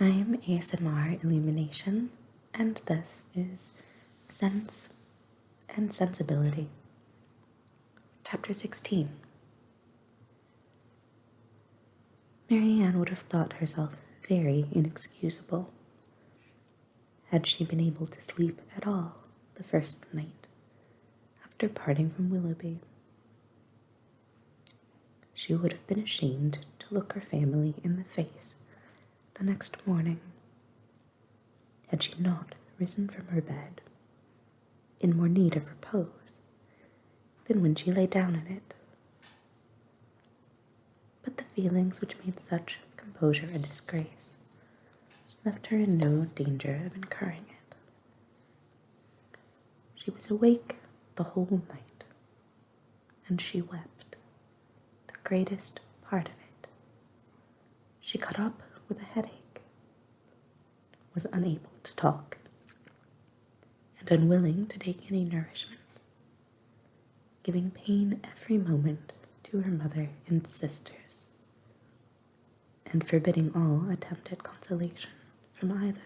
I am ASMR Illumination, and this is Sense and Sensibility, Chapter 16. Marianne would have thought herself very inexcusable had she been able to sleep at all the first night after parting from Willoughby. She would have been ashamed to look her family in the face the next morning, had she not risen from her bed in more need of repose than when she lay down in it. But the feelings which made such composure a disgrace left her in no danger of incurring it. She was awake the whole night, and she wept the greatest part of it. She got up with a headache, was unable to talk, and unwilling to take any nourishment, giving pain every moment to her mother and sisters, and forbidding all attempt at consolation from either.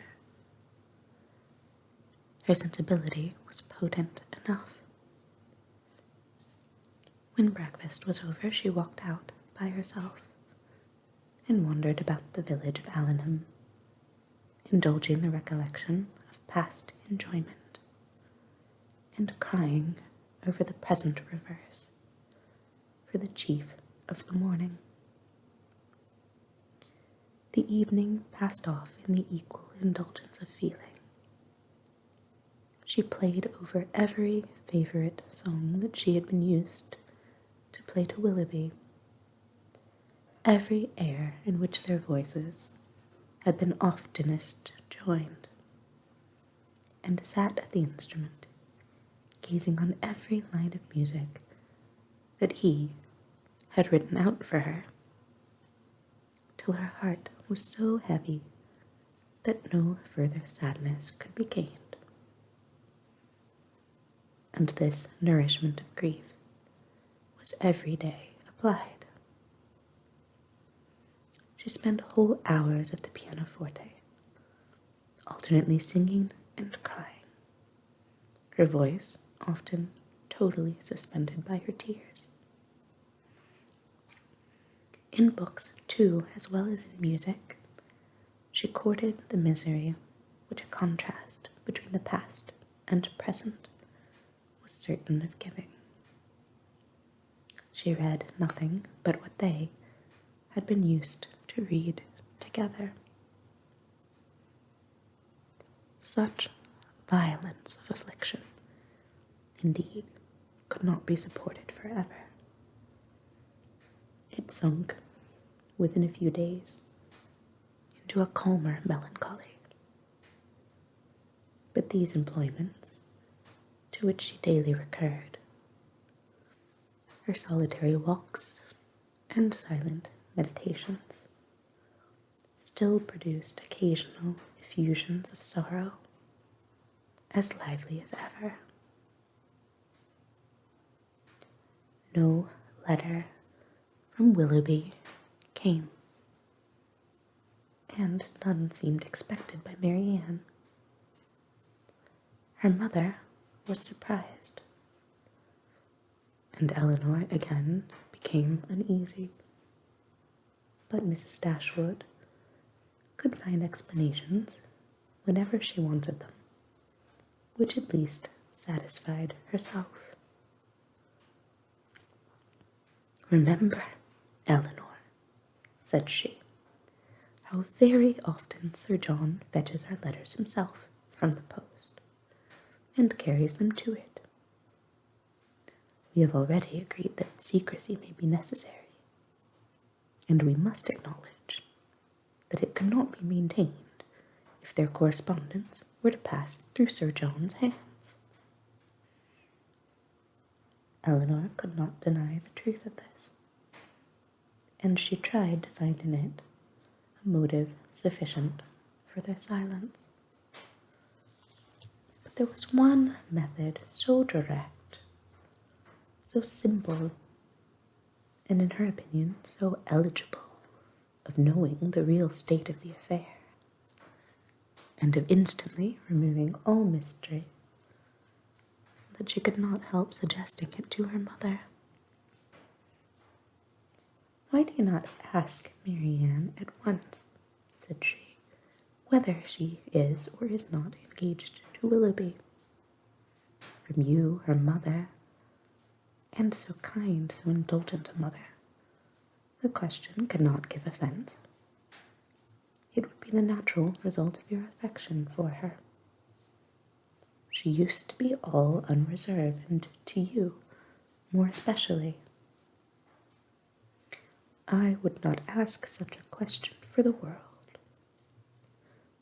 Her sensibility was potent enough. When breakfast was over, she walked out by herself and wandered about the village of Allenham, indulging the recollection of past enjoyment, and crying over the present reverse for the chief of the morning. The evening passed off in the equal indulgence of feeling. She played over every favourite song that she had been used to play to Willoughby, every air in which their voices had been oftenest joined, and sat at the instrument, gazing on every line of music that he had written out for her, till her heart was so heavy that no further sadness could be gained. And this nourishment of grief was every day applied. She spent whole hours at the pianoforte, alternately singing and crying, her voice often totally suspended by her tears. In books, too, as well as in music, she courted the misery which a contrast between the past and present was certain of giving. She read nothing but what they had been used to read together. Such violence of affliction, indeed, could not be supported forever. It sunk, within a few days, into a calmer melancholy. But these employments, to which she daily recurred, her solitary walks and silent meditations, still produced occasional effusions of sorrow, as lively as ever. No letter from Willoughby came, and none seemed expected by Marianne. Her mother was surprised, and Eleanor again became uneasy. But Mrs. Dashwood could find explanations whenever she wanted them, which at least satisfied herself. "Remember, Eleanor," said she, "how very often Sir John fetches our letters himself from the post, and carries them to it. We have already agreed that secrecy may be necessary, and we must acknowledge that it could not be maintained if their correspondence were to pass through Sir John's hands." Eleanor could not deny the truth of this, and she tried to find in it a motive sufficient for their silence. But there was one method so direct, so simple, and in her opinion so eligible of knowing the real state of the affair, and of instantly removing all mystery, that she could not help suggesting it to her mother. "Why do you not ask Marianne at once," said she, "whether she is or is not engaged to Willoughby? From you, her mother, and so kind, so indulgent a mother, the question could not give offence. It would be the natural result of your affection for her. She used to be all unreserved, and to you more especially. I would not ask such a question for the world.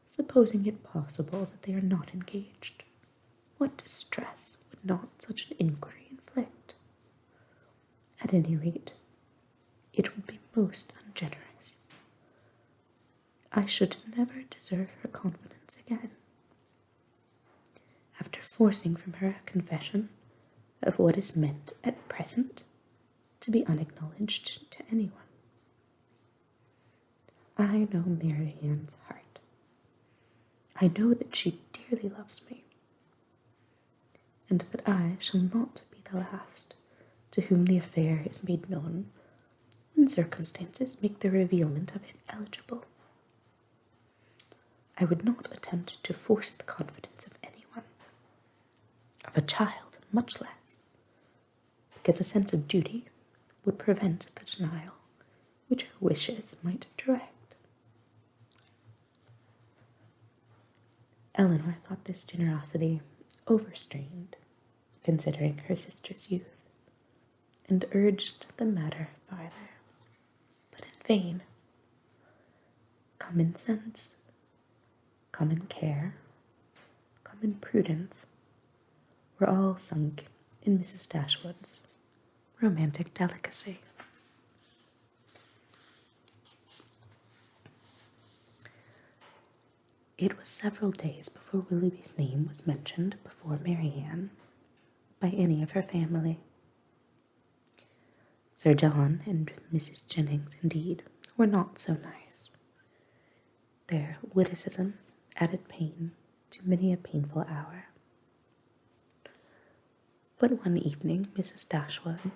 Supposing it possible that they are not engaged, what distress would not such an inquiry inflict? At any rate, it would be most ungenerous. I should never deserve her confidence again. After forcing from her a confession of what is meant at present to be unacknowledged to anyone. I know Marianne's heart. I know that she dearly loves me, and that I shall not be the last to whom the affair is made known when circumstances make the revealment of it eligible. I would not attempt to force the confidence of anyone, of a child much less, because a sense of duty would prevent the denial which her wishes might direct." Elinor thought this generosity overstrained, considering her sister's youth, and urged the matter farther, but in vain. Common sense, common care, common prudence were all sunk in Mrs. Dashwood's romantic delicacy. It was several days before Willoughby's name was mentioned before Marianne by any of her family. Sir John and Mrs. Jennings, indeed, were not so nice. Their witticisms added pain to many a painful hour. But one evening Mrs. Dashwood,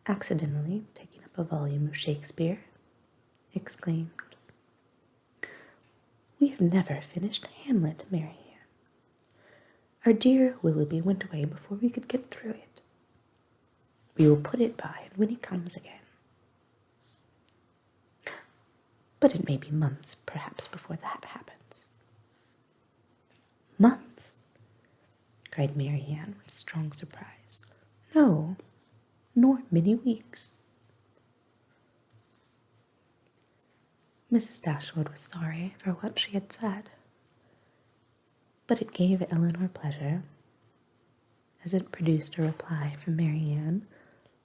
accidentally taking up a volume of Shakespeare, exclaimed, "We have never finished Hamlet, Marianne. Our dear Willoughby went away before we could get through it. We will put it by when he comes again. But it may be months, perhaps, before that happens." "Months!" cried Marianne with strong surprise. "No, nor many weeks." Mrs. Dashwood was sorry for what she had said, but it gave Elinor pleasure, as it produced a reply from Marianne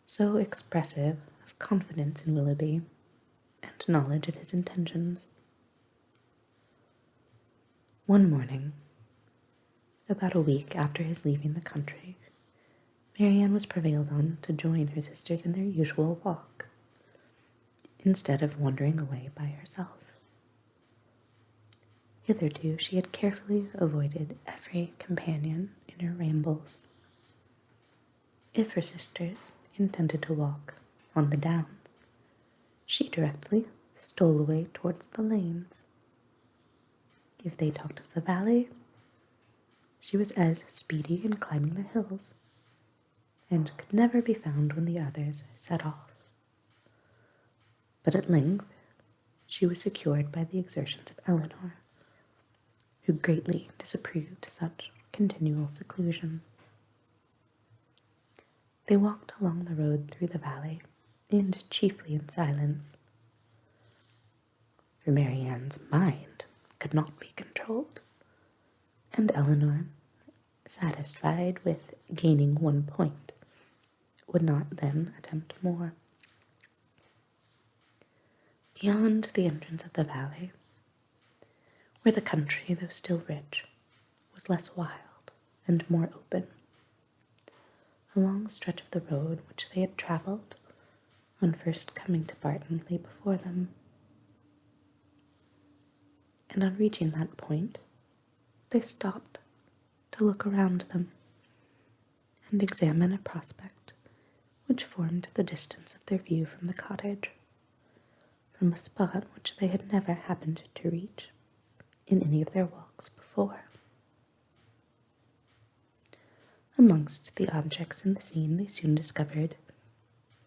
so expressive of confidence in Willoughby and knowledge of his intentions. One morning, about a week after his leaving the country, Marianne was prevailed on to join her sisters in their usual walk, instead of wandering away by herself. Hitherto she had carefully avoided every companion in her rambles. If her sisters intended to walk on the downs, she directly stole away towards the lanes. If they talked of the valley, she was as speedy in climbing the hills, and could never be found when the others set off. But at length she was secured by the exertions of Elinor, who greatly disapproved such continual seclusion. They walked along the road through the valley, and chiefly in silence, for Marianne's mind could not be controlled, and Elinor, satisfied with gaining one point, would not then attempt more. Beyond the entrance of the valley, where the country, though still rich, was less wild and more open, a long stretch of the road which they had travelled on first coming to Barton lay before them, and on reaching that point, they stopped to look around them and examine a prospect which formed the distance of their view from the cottage, from a spot which they had never happened to reach in any of their walks before. Amongst the objects in the scene they soon discovered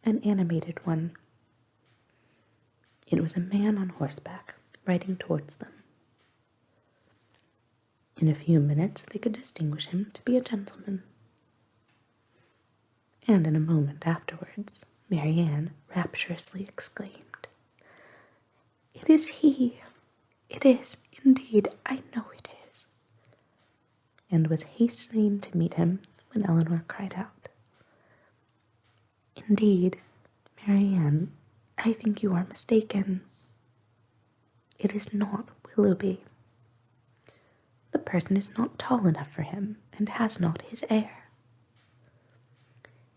an animated one. It was a man on horseback riding towards them. In a few minutes they could distinguish him to be a gentleman. And in a moment afterwards, Marianne rapturously exclaimed, "It is he! It is, indeed, I know it is!" and was hastening to meet him when Eleanor cried out, "Indeed, Marianne, I think you are mistaken. It is not Willoughby. The person is not tall enough for him, and has not his air."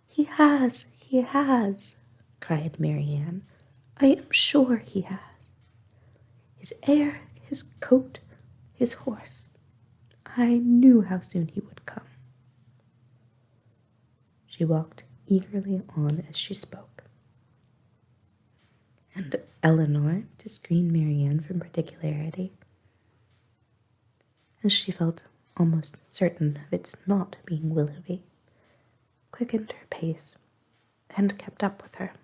He has, cried Marianne. "I am sure he has. His air, his coat, his horse. I knew how soon he would come." She walked eagerly on as she spoke, and Eleanor, to screen Marianne from particularity, as she felt almost certain of its not being Willoughby, quickened her pace and kept up with her.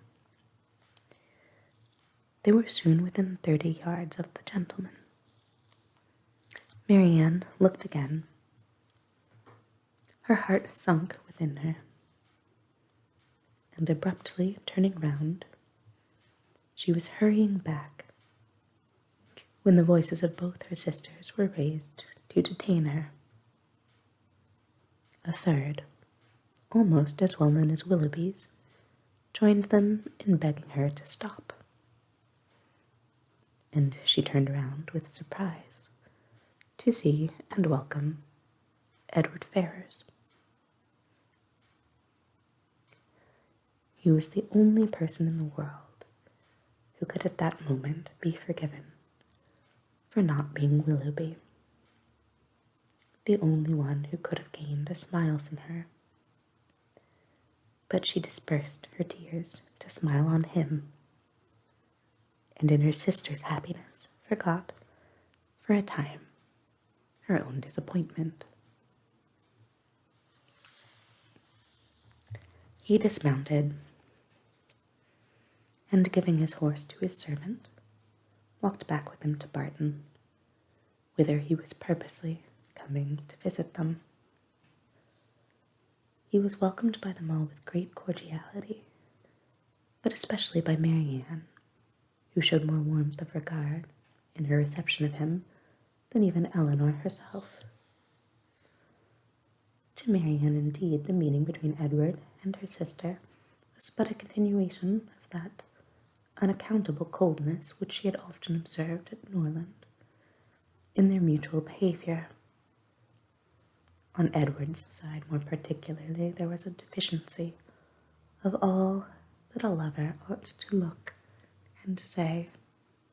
They were soon within 30 yards of the gentleman. Marianne looked again. Her heart sunk within her, and abruptly turning round, she was hurrying back when the voices of both her sisters were raised to detain her. A third, almost as well known as Willoughby's, joined them in begging her to stop. And she turned round with surprise to see and welcome Edward Ferrars. He was the only person in the world who could at that moment be forgiven for not being Willoughby, the only one who could have gained a smile from her. But she dispersed her tears to smile on him, and in her sister's happiness forgot, for a time, her own disappointment. He dismounted, and giving his horse to his servant, walked back with him to Barton, whither he was purposely coming to visit them. He was welcomed by them all with great cordiality, but especially by Marianne, who showed more warmth of regard in her reception of him than even Eleanor herself. To Marianne, indeed, the meeting between Edward and her sister was but a continuation of that unaccountable coldness which she had often observed at Norland in their mutual behavior. On Edward's side, more particularly, there was a deficiency of all that a lover ought to look and say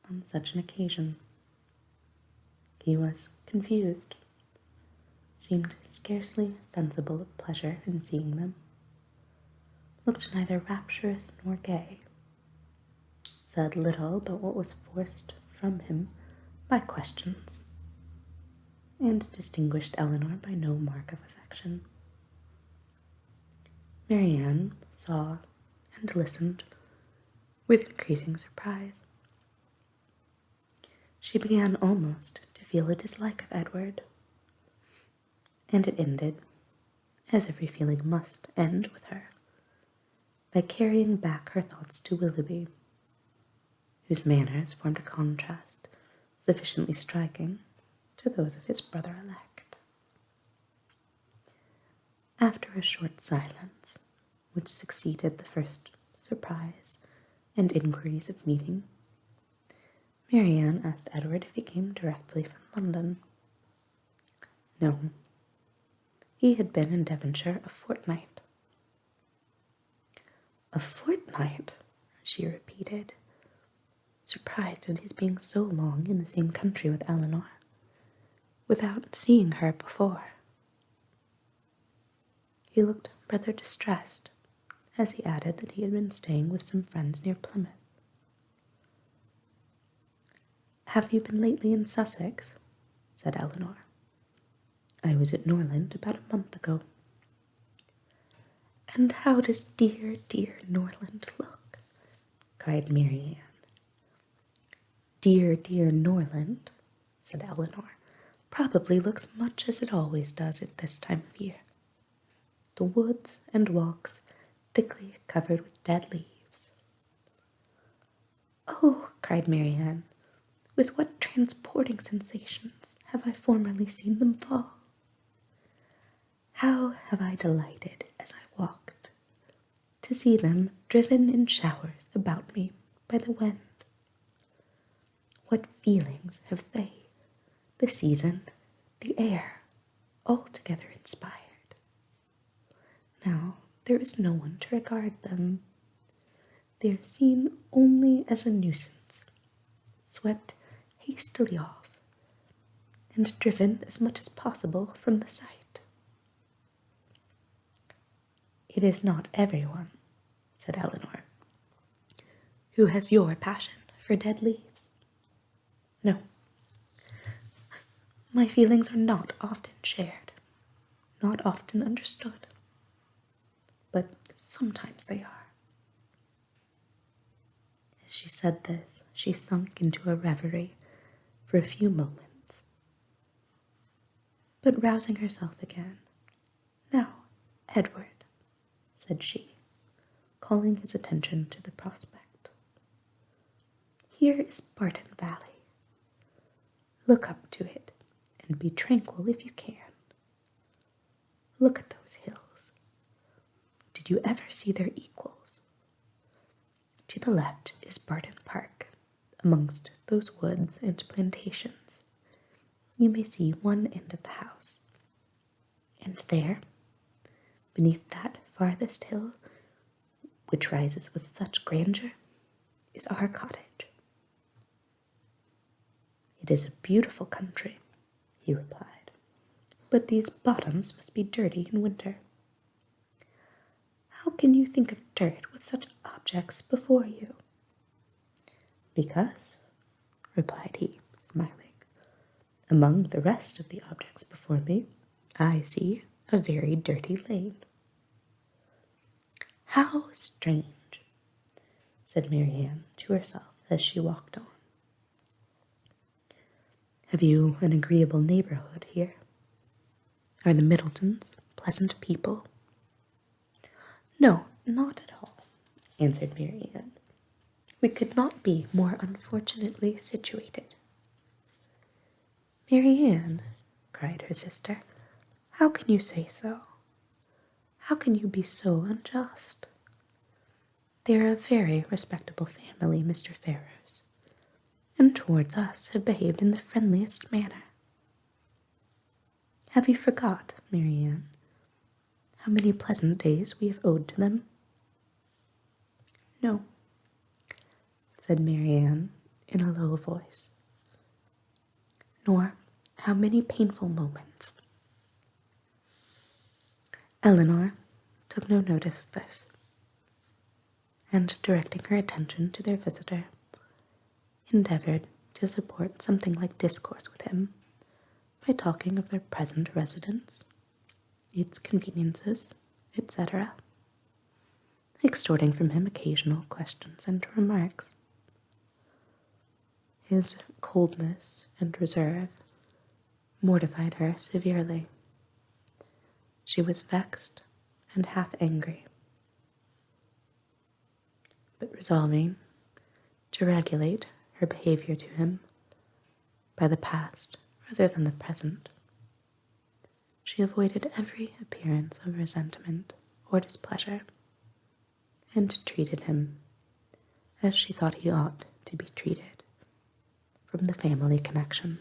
on such an occasion. He was confused, seemed scarcely sensible of pleasure in seeing them, looked neither rapturous nor gay, said little but what was forced from him by questions, and distinguished Eleanor by no mark of affection. Marianne saw and listened with increasing surprise. She began almost to feel a dislike of Edward, and it ended, as every feeling must end with her, by carrying back her thoughts to Willoughby, whose manners formed a contrast sufficiently striking to those of his brother-elect. After a short silence, which succeeded the first surprise and inquiries of meeting, Marianne asked Edward if he came directly from London. No, he had been in Devonshire a fortnight. "A fortnight?" she repeated, surprised at his being so long in the same country with Eleanor, without seeing her before. He looked rather distressed, as he added that he had been staying with some friends near Plymouth. "Have you been lately in Sussex?" said Eleanor. "I was at Norland about a month ago." "And how does dear, dear Norland look?" cried Marianne. "Dear, dear Norland," said Eleanor, "probably looks much as it always does at this time of year. The woods and walks thickly covered with dead leaves." "Oh," cried Marianne, "with what transporting sensations have I formerly seen them fall! How have I delighted, as I walked, to see them driven in showers about me by the wind! What feelings have they, the season, the air, altogether inspired! Now there is no one to regard them. They are seen only as a nuisance, swept hastily off, and driven as much as possible from the sight." "It is not everyone," said Eleanor, "who has your passion for dead leaves. No, my feelings are not often shared, not often understood, but sometimes they are." As she said this, she sunk into a reverie for a few moments, but rousing herself again, "Now, Edward," said she, calling his attention to the prospect, "here is Barton Valley. Look up to it, and be tranquil if you can. Look at those hills. Did you ever see their equals? To the left is Barton Park. Amongst those woods and plantations, you may see one end of the house, and there, beneath that farthest hill, which rises with such grandeur, is our cottage." "It is a beautiful country," he replied, "but these bottoms must be dirty in winter." "How can you think of dirt with such objects before you?" "Because," replied he, smiling, "among the rest of the objects before me, I see a very dirty lane." "How strange," said Marianne to herself as she walked on. "Have you an agreeable neighborhood here? Are the Middletons pleasant people?" "No, not at all," answered Marianne. "We could not be more unfortunately situated." "Marianne," cried her sister, "how can you say so? How can you be so unjust? They are a very respectable family, Mr. Ferrars, and towards us have behaved in the friendliest manner. Have you forgot, Marianne, how many pleasant days we have owed to them?" "No," said Marianne in a low voice, "nor how many painful moments." Eleanor took no notice of this, and directing her attention to their visitor, endeavored to support something like discourse with him by talking of their present residence, its conveniences, etc., extorting from him occasional questions and remarks. His coldness and reserve mortified her severely. She was vexed and half angry, but resolving to regulate her behavior to him by the past rather than the present, she avoided every appearance of resentment or displeasure, and treated him as she thought he ought to be treated from the family connection.